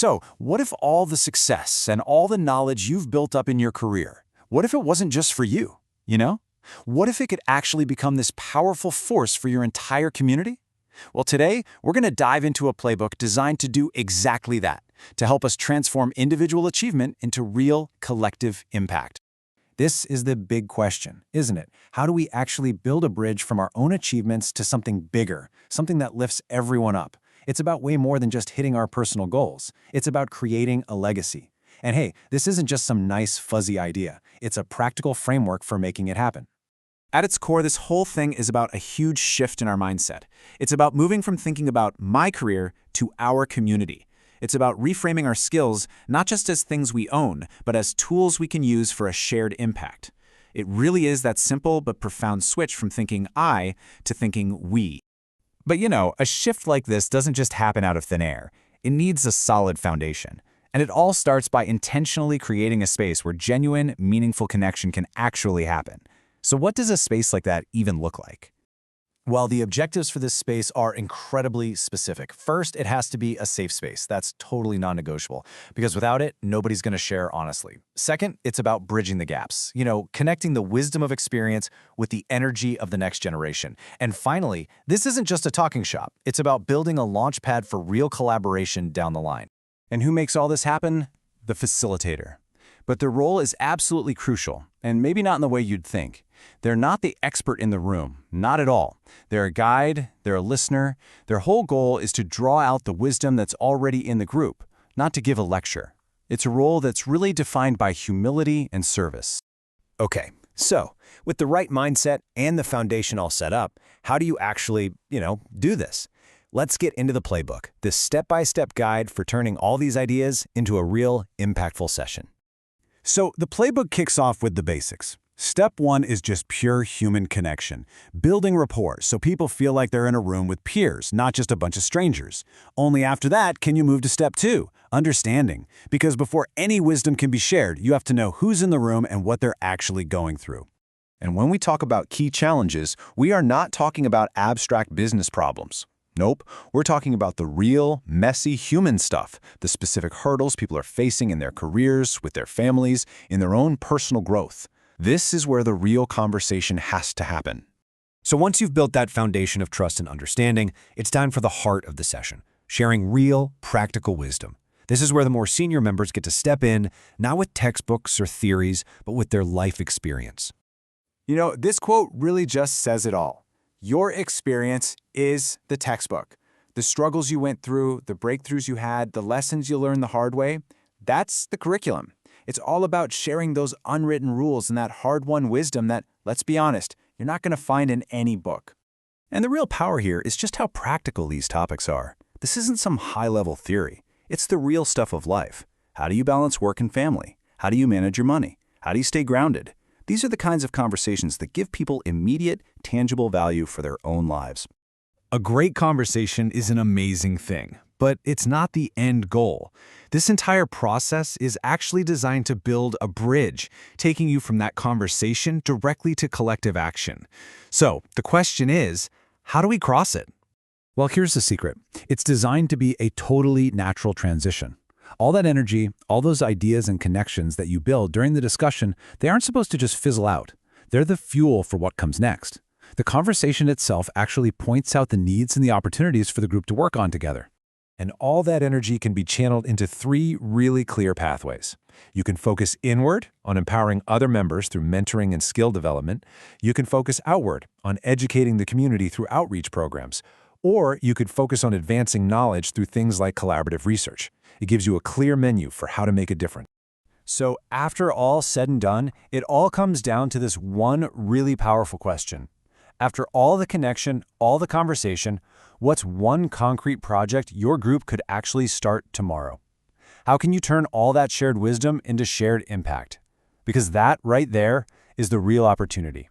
So, what if all the success and all the knowledge you've built up in your career, what if it wasn't just for you, you know? What if it could actually become this powerful force for your entire community? Well, today, we're going to dive into a playbook designed to do exactly that, to help us transform individual achievement into real collective impact. This is the big question, isn't it? How do we actually build a bridge from our own achievements to something bigger, something that lifts everyone up? It's about way more than just hitting our personal goals. It's about creating a legacy. And hey, this isn't just some nice, fuzzy idea. It's a practical framework for making it happen. At its core, this whole thing is about a huge shift in our mindset. It's about moving from thinking about my career to our community. It's about reframing our skills not just as things we own, but as tools we can use for a shared impact. It really is that simple but profound switch from thinking I to thinking we. But you know, a shift like this doesn't just happen out of thin air. It needs a solid foundation. And it all starts by intentionally creating a space where genuine, meaningful connection can actually happen. So what does a space like that even look like? Well, the objectives for this space are incredibly specific. First, it has to be a safe space. That's totally non-negotiable, because without it, nobody's going to share honestly. Second, it's about bridging the gaps, connecting the wisdom of experience with the energy of the next generation. And finally, this isn't just a talking shop. It's about building a launch pad for real collaboration down the line. And who makes all this happen? The facilitator. But their role is absolutely crucial, and maybe not in the way you'd think. They're not the expert in the room, not at all. They're a guide, they're a listener. Their whole goal is to draw out the wisdom that's already in the group, not to give a lecture. It's a role that's really defined by humility and service. Okay, so with the right mindset and the foundation all set up, how do you actually, do this? Let's get into the playbook, this step-by-step guide for turning all these ideas into a real, impactful session. So the playbook kicks off with the basics. Step 1 is just pure human connection, building rapport so people feel like they're in a room with peers, not just a bunch of strangers. Only after that can you move to step 2, understanding. Because before any wisdom can be shared, you have to know who's in the room and what they're actually going through. And when we talk about key challenges, we are not talking about abstract business problems. Nope, we're talking about the real, messy human stuff, the specific hurdles people are facing in their careers, with their families, in their own personal growth. This is where the real conversation has to happen. So once you've built that foundation of trust and understanding, it's time for the heart of the session, sharing real, practical wisdom. This is where the more senior members get to step in, not with textbooks or theories, but with their life experience. This quote really just says it all. Your experience is the textbook. The struggles you went through, the breakthroughs you had, the lessons you learned the hard way, that's the curriculum. It's all about sharing those unwritten rules and that hard-won wisdom that, let's be honest, you're not going to find in any book. And the real power here is just how practical these topics are. This isn't some high-level theory. It's the real stuff of life. How do you balance work and family? How do you manage your money? How do you stay grounded? These are the kinds of conversations that give people immediate, tangible value for their own lives. A great conversation is an amazing thing, but it's not the end goal. This entire process is actually designed to build a bridge, taking you from that conversation directly to collective action. So the question is, how do we cross it? Well, here's the secret. It's designed to be a totally natural transition. All that energy, all those ideas and connections that you build during the discussion, they aren't supposed to just fizzle out. They're the fuel for what comes next. The conversation itself actually points out the needs and the opportunities for the group to work on together. And all that energy can be channeled into 3 really clear pathways. You can focus inward on empowering other members through mentoring and skill development. You can focus outward on educating the community through outreach programs. Or you could focus on advancing knowledge through things like collaborative research. It gives you a clear menu for how to make a difference. So after all said and done, it all comes down to this one really powerful question. After all the connection, all the conversation, what's one concrete project your group could actually start tomorrow? How can you turn all that shared wisdom into shared impact? Because that right there is the real opportunity.